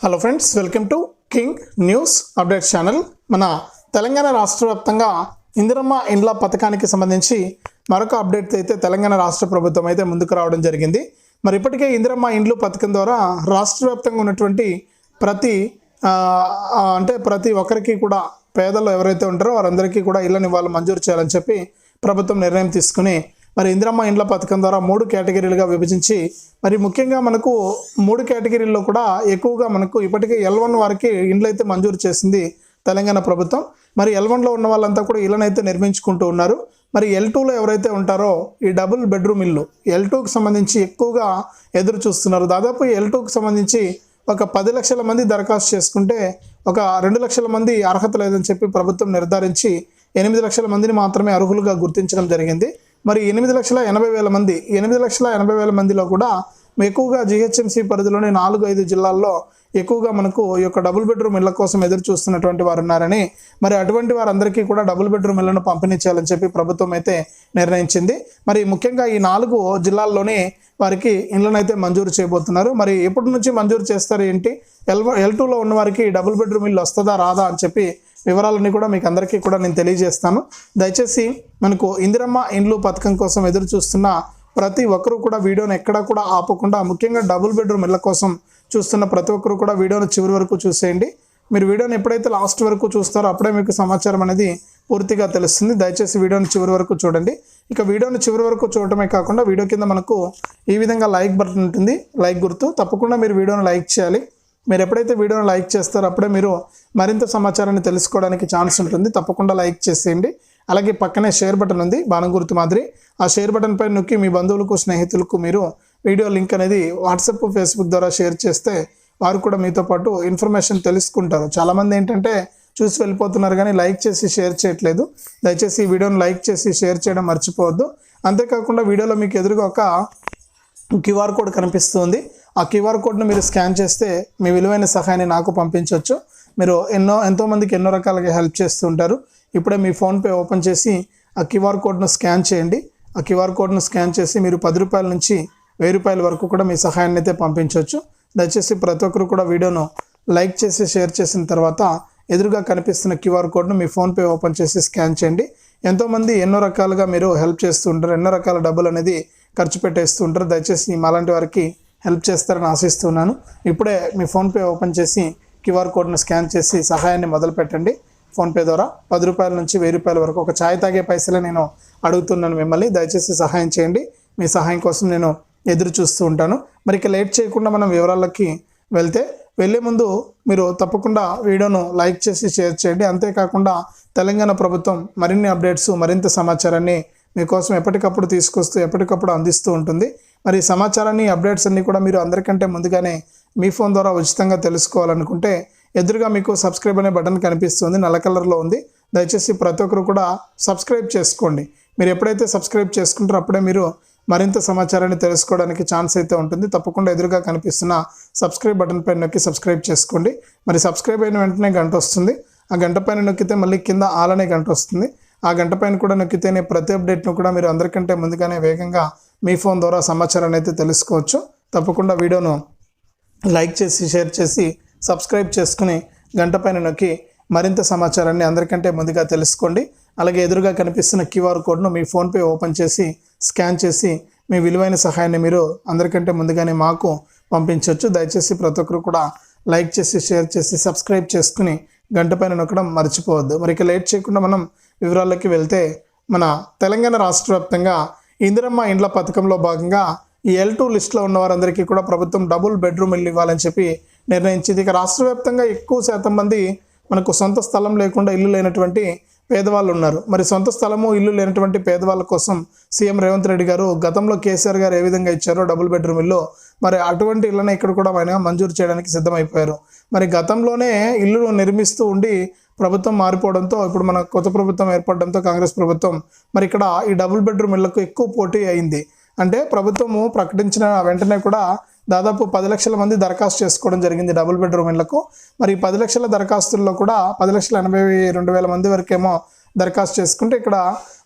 Hello friends, welcome to king news update channel. మన తెలంగాణ రాష్ట్ర వ్యాప్తంగా ఇందిరమ్మ ఇండ్ల పథకానికి సంబంధించి మరొక అప్డేట్ అయితే తెలంగాణ రాష్ట్ర ప్రభుత్వం అయితే ముందుకు రావడం జరిగింది. మరి ఇప్పటికే ఇందిరమ్మ ఇండ్లు పథకం ద్వారా రాష్ట్ర వ్యాప్తంగా ఉన్నటువంటి ప్రతి ఒక్కరికి కూడా పేదలు ఎవరైతే ఉంటారో వారందరికీ కూడా ఇళ్ళని వాళ్ళు మంజూరు చేయాలని చెప్పి ప్రభుత్వం నిర్ణయం తీసుకుని మరి ఇందిరమ్మ ఇండ్ల పథకం ద్వారా 3 కేటగిరీలుగా విభజించి మరి ముఖ్యంగా మనకు 3 కేటగిరీల్లో కూడా ఎక్కువగా మనకు ఇప్పటికే L1 వారికి ఇండ్లు అయితే మంజూరు చేసింది తెలంగాణ ప్రభుత్వం. మరి L1లో ఉన్న వాళ్ళంతా కూడా ఇళ్ళని అయితే నిర్మించుకుంటూ ఉన్నారు. మరి L2లో ఎవరైతే ఉంటారో ఈ డబుల్ బెడ్రూమ్ ఇల్లు L2కి సంబంధించి ఎక్కువగా ఎదురు చూస్తున్నారు. దాదాపు L2కి సంబంధించి ఒక 10 లక్షల మంది దరఖాస్తు చేసుకుంటే ఒక 2 లక్షల మంది అర్హత లేదని చెప్పి ప్రభుత్వం నిర్ధారించి 8 లక్షల మందిని మాత్రమే అర్హులుగా గుర్తించడం జరిగింది. మరి 8,80,000 మందిలో కూడా ఎక్కువగా జిహెచ్ఎంసీ పరిధిలోని 4-5 జిల్లాల్లో ఎక్కువగా మనకు ఈ యొక్క డబుల్ బెడ్రూమ్ ఇళ్ల కోసం ఎదురు చూస్తున్నటువంటి వారు ఉన్నారని, మరి అటువంటి వారందరికీ కూడా డబుల్ బెడ్రూమ్ ఇళ్లను పంపిణీ చేయాలని చెప్పి ప్రభుత్వం అయితే నిర్ణయించింది. మరి ముఖ్యంగా ఈ 4 జిల్లాల్లోనే వారికి ఇళ్లను అయితే మంజూరు చేయబోతున్నారు. మరి ఎప్పటి నుంచి మంజూరు చేస్తారు ఏంటి, L2లో ఉన్న వారికి డబుల్ బెడ్రూమ్ ఇల్లు వస్తుందా రాదా అని చెప్పి వివరాలన్నీ కూడా మీకు అందరికీ కూడా నేను తెలియజేస్తాను. దయచేసి మనకు ఇందిరమ్మ ఇండ్లు పథకం కోసం ఎదురు చూస్తున్న ప్రతి ఒక్కరూ కూడా వీడియోని ఎక్కడా కూడా ఆపకుండా, ముఖ్యంగా డబుల్ బెడ్రూమ్ ఇళ్ల కోసం చూస్తున్న ప్రతి ఒక్కరు కూడా వీడియోని చివరి వరకు చూసేయండి. మీరు వీడియోని ఎప్పుడైతే లాస్ట్ వరకు చూస్తారో అప్పుడే మీకు సమాచారం అనేది పూర్తిగా తెలుస్తుంది. దయచేసి వీడియోని చివరి వరకు చూడండి. ఇక వీడియోని చివరి వరకు చూడటమే కాకుండా వీడియో కింద మనకు ఈ విధంగా లైక్ బటన్ ఉంటుంది, లైక్ గుర్తు, తప్పకుండా మీరు వీడియోని లైక్ చేయాలి. మీరు ఎప్పుడైతే వీడియోని లైక్ చేస్తారో అప్పుడే మీరు మరింత సమాచారాన్ని తెలుసుకోవడానికి ఛాన్స్ ఉంటుంది. తప్పకుండా లైక్ చేసేయండి. అలాగే పక్కనే షేర్ బటన్ ఉంది, బాణం గుర్తు మాదిరి. ఆ షేర్ బటన్ పై నొక్కి మీ బంధువులకు, స్నేహితులకు మీరు వీడియో లింక్ అనేది వాట్సాప్, ఫేస్బుక్ ద్వారా షేర్ చేస్తే వారు కూడా మీతో పాటు ఇన్ఫర్మేషన్ తెలుసుకుంటారు. చాలామంది ఏంటంటే చూసి వెళ్ళిపోతున్నారు కానీ లైక్ చేసి షేర్ చేయట్లేదు. దయచేసి ఈ వీడియోని లైక్ చేసి షేర్ చేయడం మర్చిపోవద్దు. అంతేకాకుండా వీడియోలో మీకు ఎదురుగా ఒక QR కోడ్ కనిపిస్తుంది. ఆ QR కోడ్ను మీరు స్కాన్ చేస్తే మీ విలువైన సహాయాన్ని నాకు పంపించవచ్చు. మీరు ఎంతోమందికి ఎన్నో రకాలుగా హెల్ప్ చేస్తూ ఉంటారు. ఇప్పుడే మీ ఫోన్పే ఓపెన్ చేసి ఆ QR కోడ్ను స్కాన్ చేయండి. ఆ QR కోడ్ను స్కాన్ చేసి మీరు 10 రూపాయల నుంచి 1000 రూపాయల వరకు కూడా మీ సహాయాన్ని అయితే పంపించవచ్చు. దయచేసి ప్రతి ఒక్కరు కూడా వీడియోను లైక్ చేసి షేర్ చేసిన తర్వాత ఎదురుగా కనిపిస్తున్న QR కోడ్ను మీ ఫోన్పే ఓపెన్ చేసి స్కాన్ చేయండి. ఎంతోమంది ఎన్నో రకాలుగా మీరు హెల్ప్ చేస్తూ ఉంటారు, ఎన్నో రకాల డబ్బులు అనేది ఖర్చు పెట్టేస్తూ ఉంటారు. దయచేసి మాలాంటి వారికి హెల్ప్ చేస్తారని ఆశిస్తున్నాను. ఇప్పుడే మీ ఫోన్పే ఓపెన్ చేసి QR కోడ్ను స్కాన్ చేసి సహాయాన్ని మొదలు పెట్టండి. ఫోన్పే ద్వారా 10 రూపాయల నుంచి 1000 రూపాయల వరకు ఒక ఛాయ్ తాగే పైసలే నేను అడుగుతున్నాను మిమ్మల్ని. దయచేసి సహాయం చేయండి. మీ సహాయం కోసం నేను ఎదురు చూస్తూ ఉంటాను. మరి ఇక లేట్ చేయకుండా మనం వివరాలకి వెళ్ళే ముందు మీరు తప్పకుండా వీడియోను లైక్ చేసి షేర్ చేయండి. అంతేకాకుండా తెలంగాణ ప్రభుత్వం మరిన్ని అప్డేట్స్, మరింత సమాచారాన్ని మీకోసం ఎప్పటికప్పుడు తీసుకొస్తూ ఎప్పటికప్పుడు అందిస్తూ ఉంటుంది. మరి సమాచారాన్ని, అప్డేట్స్ అన్నీ కూడా మీరు అందరికంటే ముందుగానే మీ ఫోన్ ద్వారా ఉచితంగా తెలుసుకోవాలనుకుంటే ఎదురుగా మీకు సబ్స్క్రైబ్ అనే బటన్ కనిపిస్తుంది, నల్ల కలర్లో ఉంది. దయచేసి ప్రతి ఒక్కరు కూడా సబ్స్క్రైబ్ చేసుకోండి. మీరు ఎప్పుడైతే సబ్స్క్రైబ్ చేసుకుంటారో అప్పుడే మీరు మరింత సమాచారాన్ని తెలుసుకోవడానికి ఛాన్స్ అయితే ఉంటుంది. తప్పకుండా ఎదురుగా కనిపిస్తున్న సబ్స్క్రైబ్ బటన్ పైన నొక్కి సబ్స్క్రైబ్ చేసుకోండి. మరి సబ్స్క్రైబ్ అయిన వెంటనే గంట వస్తుంది. ఆ గంట పైన నొక్కితే మళ్ళీ కింద ఆల్ అనే గంట వస్తుంది. ఆ గంట పైన కూడా నొక్కితేనే ప్రతి అప్డేట్ను కూడా మీరు అందరికంటే ముందుగానే వేగంగా మీ ఫోన్ ద్వారా సమాచారాన్ని అయితే తెలుసుకోవచ్చు. తప్పకుండా వీడియోను లైక్ చేసి షేర్ చేసి సబ్స్క్రైబ్ చేసుకుని గంట పైన నొక్కి మరింత సమాచారాన్ని అందరికంటే ముందుగా తెలుసుకోండి. అలాగే ఎదురుగా కనిపిస్తున్న QR కోడ్ను మీ ఫోన్పే ఓపెన్ చేసి స్కాన్ చేసి మీ విలువైన సహాయాన్ని మీరు అందరికంటే ముందుగానే మాకు పంపించవచ్చు. దయచేసి ప్రతి ఒక్కరు కూడా లైక్ చేసి షేర్ చేసి సబ్స్క్రైబ్ చేసుకుని గంట పైన నొక్కడం మర్చిపోవద్దు. మరి ఇక లేట్ చేయకుండా మనం వివరాల్లోకి వెళ్తే, మన తెలంగాణ రాష్ట్ర వ్యాప్తంగా ఇందిరమ్మ ఇండ్ల పథకంలో భాగంగా ఈ L2 లిస్టులో ఉన్న వారందరికీ కూడా ప్రభుత్వం డబుల్ బెడ్రూమ్ ఇల్లు ఇవ్వాలని చెప్పి నిర్ణయించింది. ఇక రాష్ట్ర వ్యాప్తంగా ఎక్కువ శాతం మంది మనకు సొంత స్థలం లేకుండా ఇల్లు లేనటువంటి పేదవాళ్ళు ఉన్నారు. మరి సొంత స్థలము, ఇల్లు లేనటువంటి పేదవాళ్ళ కోసం సీఎం రేవంత్ రెడ్డి గారు గతంలో కేసీఆర్ గారు ఏ విధంగా ఇచ్చారో డబుల్ బెడ్రూమ్ ఇల్లు, మరి అటువంటి ఇళ్ళని ఇక్కడ కూడా ఆయన మంజూరు చేయడానికి సిద్ధమైపోయారు. మరి గతంలోనే ఇల్లు నిర్మిస్తూ ఉండి ప్రభుత్వం మారిపోవడంతో ఇప్పుడు మన కొత్త ప్రభుత్వం ఏర్పడడంతో కాంగ్రెస్ ప్రభుత్వం మరి ఇక్కడ ఈ డబుల్ బెడ్రూమ్ ఇళ్లకు ఎక్కువ పోటీ అయింది. అంటే ప్రభుత్వము ప్రకటించిన వెంటనే కూడా దాదాపు 10 లక్షల మంది దరఖాస్తు చేసుకోవడం జరిగింది డబుల్ బెడ్రూమ్ ఇళ్లకు. మరి 10 లక్షల దరఖాస్తుల్లో కూడా 10,82,000 మంది వరకేమో దరఖాస్తు చేసుకుంటే ఇక్కడ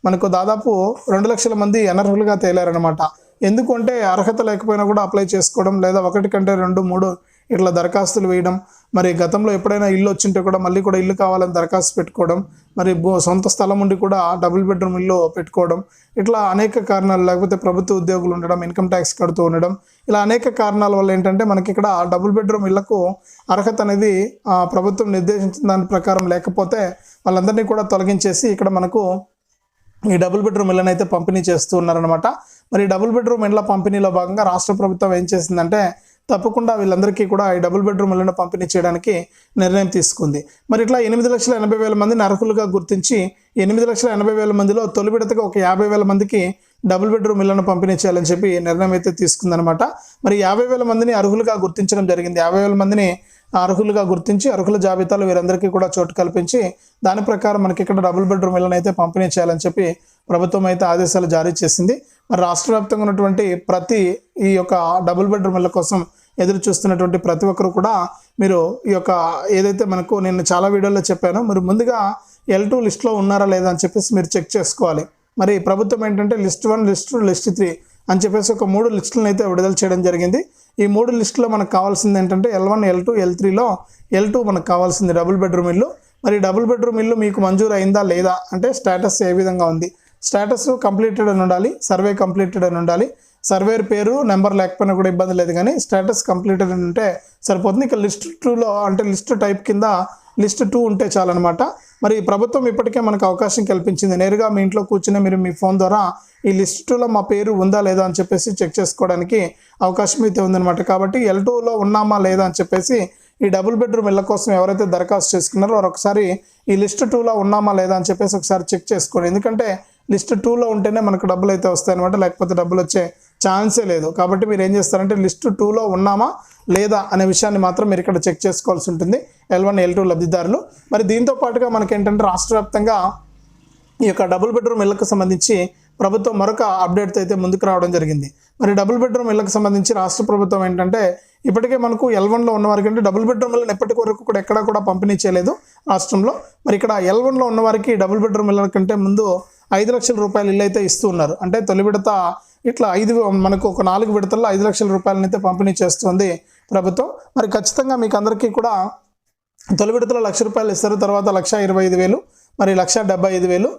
మనకు దాదాపు 2 లక్షల మంది అనర్హులుగా తేలారనమాట. ఎందుకంటే అర్హత లేకపోయినా కూడా అప్లై చేసుకోవడం, లేదా 1 కంటే 2, 3 ఇట్లా దరఖాస్తులు వేయడం, మరి గతంలో ఎప్పుడైనా ఇల్లు వచ్చింటే కూడా మళ్ళీ కూడా ఇల్లు కావాలని దరఖాస్తు పెట్టుకోవడం, మరి సొంత స్థలం ఉండి కూడా డబుల్ బెడ్రూమ్ ఇల్లు పెట్టుకోవడం, ఇట్లా అనేక కారణాలు, లేకపోతే ప్రభుత్వ ఉద్యోగులు ఉండడం, ఇన్కమ్ ట్యాక్స్ కడుతూ ఉండడం, ఇలా అనేక కారణాల వల్ల ఏంటంటే మనకి ఇక్కడ డబుల్ బెడ్రూమ్ ఇళ్లకు అర్హత అనేది ప్రభుత్వం నిర్దేశించిన దాని ప్రకారం లేకపోతే వాళ్ళందరినీ కూడా తొలగించేసి ఇక్కడ మనకు ఈ డబుల్ బెడ్రూమ్ ఇళ్ళని అయితే పంపిణీ చేస్తూ ఉన్నారనమాట. మరి డబుల్ బెడ్రూమ్ ఇళ్ళ పంపిణీలో భాగంగా రాష్ట్ర ప్రభుత్వం ఏం చేసిందంటే తప్పకుండా వీళ్ళందరికీ కూడా ఈ డబుల్ బెడ్రూమ్ ఇళ్ళను పంపిణీ చేయడానికి నిర్ణయం తీసుకుంది. మరి ఇట్లా 8,80,000 మందిని అర్హులుగా గుర్తించి 8,80,000 మందిలో తొలి విడతగా ఒక 50,000 మందికి డబుల్ బెడ్రూమ్ ఇళ్లను పంపిణీ చేయాలని చెప్పి నిర్ణయం అయితే తీసుకుందనమాట. మరి 50,000 మందిని అర్హులుగా గుర్తించడం జరిగింది. 50,000 మందిని అర్హులుగా గుర్తించి అర్హుల జాబితాలో వీరందరికీ కూడా చోటు కల్పించి దాని ప్రకారం మనకి ఇక్కడ డబుల్ బెడ్రూమ్ ఇళ్లను అయితే పంపిణీ చేయాలని చెప్పి ప్రభుత్వం అయితే ఆదేశాలు జారీ చేసింది. మరి రాష్ట్ర వ్యాప్తంగా ఉన్నటువంటి ప్రతి ఈ యొక్క డబుల్ బెడ్రూమ్ ఇళ్ల కోసం ఎదురు చూస్తున్నటువంటి ప్రతి ఒక్కరు కూడా మీరు ఈ యొక్క ఏదైతే మనకు నేను చాలా వీడియోలో చెప్పానో మీరు ముందుగా L2 లిస్ట్లో ఉన్నారా లేదా అని చెప్పేసి మీరు చెక్ చేసుకోవాలి. మరి ప్రభుత్వం ఏంటంటే లిస్ట్ 1, లిస్ట్ 2, లిస్ట్ 3 అని చెప్పేసి ఒక 3 లిస్టులను అయితే విడుదల చేయడం జరిగింది. ఈ 3 లిస్టులో మనకు కావాల్సింది ఏంటంటే L1, L2, L3లో L2 మనకు కావాల్సింది డబుల్ బెడ్రూమ్ ఇల్లు. మరి డబుల్ బెడ్రూమ్ ఇల్లు మీకు మంజూరు అయిందా లేదా అంటే స్టేటస్ ఏ విధంగా ఉంది, స్టేటస్ కంప్లీటెడ్ అని ఉండాలి, సర్వే కంప్లీటెడ్ అని ఉండాలి. సర్వేర్ పేరు నెంబర్ లేకపోయినా కూడా ఇబ్బంది లేదు, కానీ స్టేటస్ కంప్లీటెడ్ అని ఉంటే సరిపోతుంది. ఇక లిస్ట్ 2లో అంటే లిస్ట్ టైప్ కింద లిస్ట్ 2 ఉంటే చాలన్నమాట. మరి ప్రభుత్వం ఇప్పటికే మనకు అవకాశం కల్పించింది. నేరుగా మీ ఇంట్లో కూర్చుని మీరు మీ ఫోన్ ద్వారా ఈ లిస్ట్ 2లో మా పేరు ఉందా లేదా అని చెప్పేసి చెక్ చేసుకోవడానికి అవకాశం అయితే ఉందన్నమాట. కాబట్టి L2లో ఉన్నామా లేదా అని చెప్పేసి ఈ డబుల్ బెడ్రూమ్ ఇళ్ళ కోసం ఎవరైతే దరఖాస్తు చేసుకున్నారో వారు ఒకసారి ఈ లిస్ట్ 2లో ఉన్నామా లేదా అని చెప్పేసి ఒకసారి చెక్ చేసుకోండి. ఎందుకంటే లిస్ట్ 2లో ఉంటేనే మనకు డబ్బులు అయితే వస్తాయి అనమాట, లేకపోతే డబ్బులు వచ్చే ఛాన్సే లేదు. కాబట్టి మీరు ఏం చేస్తారంటే లిస్ట్ 2లో ఉన్నామా లేదా అనే విషయాన్ని మాత్రం మీరు ఇక్కడ చెక్ చేసుకోవాల్సి ఉంటుంది L1, L2 లబ్ధిదారులు. మరి దీంతో పాటుగా మనకి ఏంటంటే రాష్ట్ర వ్యాప్తంగా ఈ యొక్క డబుల్ బెడ్రూమ్ ఇళ్లకు సంబంధించి ప్రభుత్వం మరొక అప్డేట్ అయితే ముందుకు రావడం జరిగింది. మరి డబుల్ బెడ్రూమ్ ఇళ్లకు సంబంధించి రాష్ట్ర ప్రభుత్వం ఏంటంటే ఇప్పటికే మనకు L1లో ఉన్న వారికి అంటే డబుల్ బెడ్రూమ్ ఇళ్ళని ఎప్పటి వరకు కూడా ఎక్కడా కూడా పంపిణీ చేయలేదు రాష్ట్రంలో. మరి ఇక్కడ L1లో ఉన్న వారికి డబుల్ బెడ్రూమ్ ఇళ్ళ కంటే ముందు 5 లక్షల రూపాయలు ఇల్లు అయితే ఇస్తూ ఉన్నారు. అంటే తొలి విడత ఇట్లా మనకు ఒక 4 విడతల్లో 5 లక్షల రూపాయలని అయితే పంపిణీ చేస్తుంది ప్రభుత్వం. మరి ఖచ్చితంగా మీకు అందరికీ కూడా తొలి విడతలో 1,00,000 రూపాయలు ఇస్తారు, తర్వాత 1,25,000, మరి 1,75,000,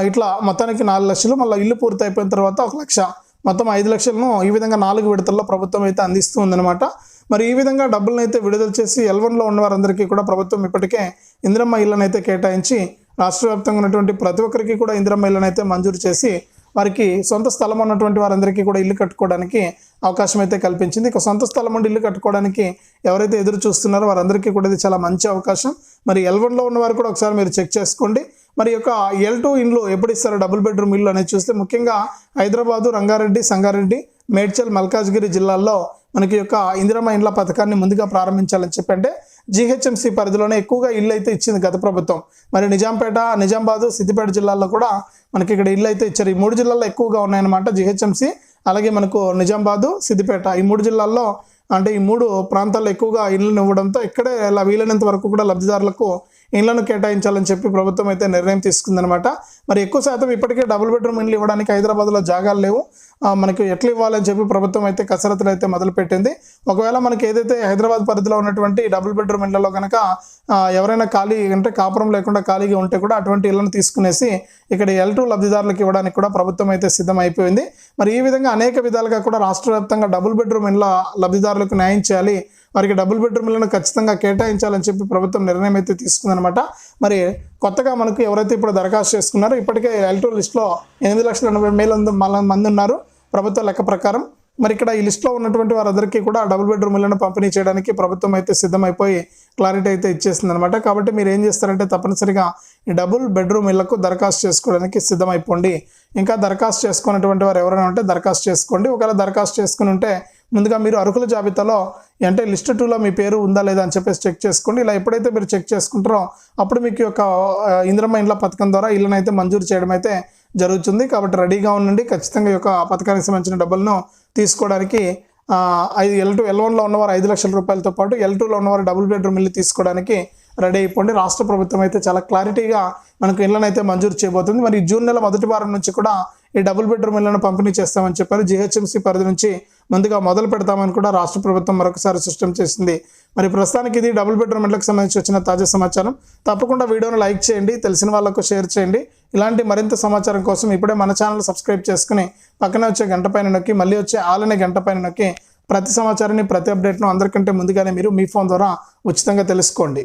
ఇట్లా మొత్తానికి 4 లక్షలు. మళ్ళీ ఇల్లు పూర్తి అయిపోయిన తర్వాత 1,00,000, మొత్తం 5 లక్షలను ఈ విధంగా 4 విడతల్లో ప్రభుత్వం అయితే అందిస్తూ ఉందన్నమాట. మరి ఈ విధంగా డబ్బులను అయితే విడుదల చేసి L1లో ఉన్న వారందరికీ కూడా ప్రభుత్వం ఇప్పటికే ఇందిరమ్మ ఇళ్ళను అయితే కేటాయించి రాష్ట్ర వ్యాప్తంగా ఉన్నటువంటి ప్రతి ఒక్కరికి కూడా ఇందిరమ్మ ఇళ్ళను అయితే మంజూరు చేసి వారికి సొంత స్థలం ఉన్నటువంటి వారందరికీ కూడా ఇల్లు కట్టుకోవడానికి అవకాశం అయితే కల్పించింది. ఇక సొంత స్థలం ఉండి ఇల్లు కట్టుకోవడానికి ఎవరైతే ఎదురు చూస్తున్నారో వారందరికీ కూడా ఇది చాలా మంచి అవకాశం. మరి L1లో ఉన్నవారు కూడా ఒకసారి మీరు చెక్ చేసుకోండి. మరి యొక్క L2 ఇండ్లు ఎప్పుడు ఇస్తారో డబుల్ బెడ్రూమ్ ఇల్లు అనేది చూస్తే ముఖ్యంగా హైదరాబాదు, రంగారెడ్డి, సంగారెడ్డి, మేడ్చల్, మల్కాజ్గిరి జిల్లాల్లో మనకి యొక్క ఇందిరమ్మ ఇండ్ల పథకాన్ని ముందుగా ప్రారంభించాలని చెప్పంటే GHMC పరిధిలోనే ఎక్కువగా ఇల్లు అయితే ఇచ్చింది గత ప్రభుత్వం. మరి నిజాంపేట, నిజామాబాదు, సిద్దిపేట జిల్లాల్లో కూడా మనకి ఇక్కడ ఇల్లు అయితే ఇచ్చారు. ఈ 3 జిల్లాల్లో ఎక్కువగా ఉన్నాయన్నమాట GHMC. అలాగే మనకు నిజామాబాదు, సిద్దిపేట ఈ 3 జిల్లాల్లో అంటే ఈ 3 ప్రాంతాల్లో ఎక్కువగా ఇళ్లను ఇవ్వడంతో ఇక్కడే ఇలా వీలైనంత వరకు కూడా లబ్ధిదారులకు ఇళ్లను కేటాయించాలని చెప్పి ప్రభుత్వం అయితే నిర్ణయం తీసుకుందనమాట. మరి ఎక్కువ శాతం ఇప్పటికే డబుల్ బెడ్రూమ్ ఇళ్ళు ఇవ్వడానికి హైదరాబాద్లో జాగాలు లేవు. మనకి ఎట్లా ఇవ్వాలని చెప్పి ప్రభుత్వం అయితే కసరత్తులు అయితే మొదలుపెట్టింది. ఒకవేళ మనకి ఏదైతే హైదరాబాద్ పరిధిలో ఉన్నటువంటి డబుల్ బెడ్రూమ్ ఇళ్లలో కనుక ఎవరైనా ఖాళీ అంటే కాపురం లేకుండా ఖాళీగా ఉంటే కూడా అటువంటి ఇళ్లను తీసుకునేసి ఇక్కడ L2 లబ్ధిదారులకు ఇవ్వడానికి కూడా ప్రభుత్వం అయితే సిద్ధం అయిపోయింది. మరి ఈ విధంగా అనేక విధాలుగా కూడా రాష్ట్ర వ్యాప్తంగా డబుల్ బెడ్రూమ్ ఇళ్ల లబ్ధిదారులకు న్యాయం చేయాలి, వారికి డబుల్ బెడ్రూమ్ ఇళ్లను ఖచ్చితంగా కేటాయించాలని చెప్పి ప్రభుత్వం నిర్ణయం అయితే తీసుకుందనమాట. మరి కొత్తగా మనకు ఎవరైతే ఇప్పుడు దరఖాస్తు చేసుకున్నారో ఇప్పటికే L2 లిస్టులో 8,80,000 మంది ఉన్నారు ప్రభుత్వ లెక్క ప్రకారం. మరి ఇక్కడ ఈ లిస్టులో ఉన్నటువంటి వారందరికీ కూడా డబుల్ బెడ్రూమ్ ఇళ్లను పంపిణీ చేయడానికి ప్రభుత్వం అయితే సిద్ధమైపోయి క్లారిటీ అయితే ఇచ్చేసింది అనమాట. కాబట్టి మీరు ఏం చేస్తారంటే తప్పనిసరిగా ఈ డబుల్ బెడ్రూమ్ ఇళ్లకు దరఖాస్తు చేసుకోవడానికి సిద్ధమైపోండి. ఇంకా దరఖాస్తు చేసుకున్నటువంటి వారు ఎవరైనా ఉంటే దరఖాస్తు చేసుకోండి. ఒకవేళ దరఖాస్తు చేసుకుని ఉంటే ముందుగా మీరు అర్హుల జాబితాలో అంటే లిస్ట్ 2లో మీ పేరు ఉందా లేదా అని చెప్పేసి చెక్ చేసుకోండి. ఇలా ఎప్పుడైతే మీరు చెక్ చేసుకుంటారో అప్పుడు మీకు యొక్క ఇందిరమ్మ ఇండ్ల పథకం ద్వారా ఇళ్ళను అయితే మంజూరు చేయడం అయితే జరుగుతుంది. కాబట్టి రెడీగా ఉండండి. ఖచ్చితంగా ఈ యొక్క పథకానికి సంబంధించిన డబ్బులను తీసుకోవడానికి L1లో ఉన్నవారు 5 లక్షల రూపాయలతో పాటు L2లో ఉన్నవారు డబుల్ బెడ్రూమ్ ఇల్లు తీసుకోవడానికి రెడీ అయిపోండి. రాష్ట్ర ప్రభుత్వం అయితే చాలా క్లారిటీగా మనకు ఇళ్లను అయితే మంజూరు చేయబోతుంది. మరి జూన్ నెల మొదటి వారం నుంచి కూడా ఈ డబుల్ బెడ్రూమ్ ఇళ్లను పంపిణీ చేస్తామని చెప్పారు. GHMC పరిధి నుంచి ముందుగా మొదలు పెడతామని కూడా రాష్ట్ర ప్రభుత్వం మరొకసారి స్పష్టం చేసింది. మరి ప్రస్తుతానికి ఇది డబుల్ బెడ్రూమ్ ఇళ్లకు సంబంధించి వచ్చిన తాజా సమాచారం. తప్పకుండా వీడియోను లైక్ చేయండి, తెలిసిన వాళ్ళకు షేర్ చేయండి. ఇలాంటి మరింత సమాచారం కోసం ఇప్పుడే మన ఛానల్ సబ్స్క్రైబ్ చేసుకుని పక్కనే వచ్చే గంట పైన నొక్కి మళ్ళీ వచ్చే ఆల్ అనే గంట పైన నొక్కి ప్రతి సమాచారాన్ని, ప్రతి అప్డేట్ను అందరికంటే ముందుగానే మీరు మీ ఫోన్ ద్వారా ఉచితంగా తెలుసుకోండి.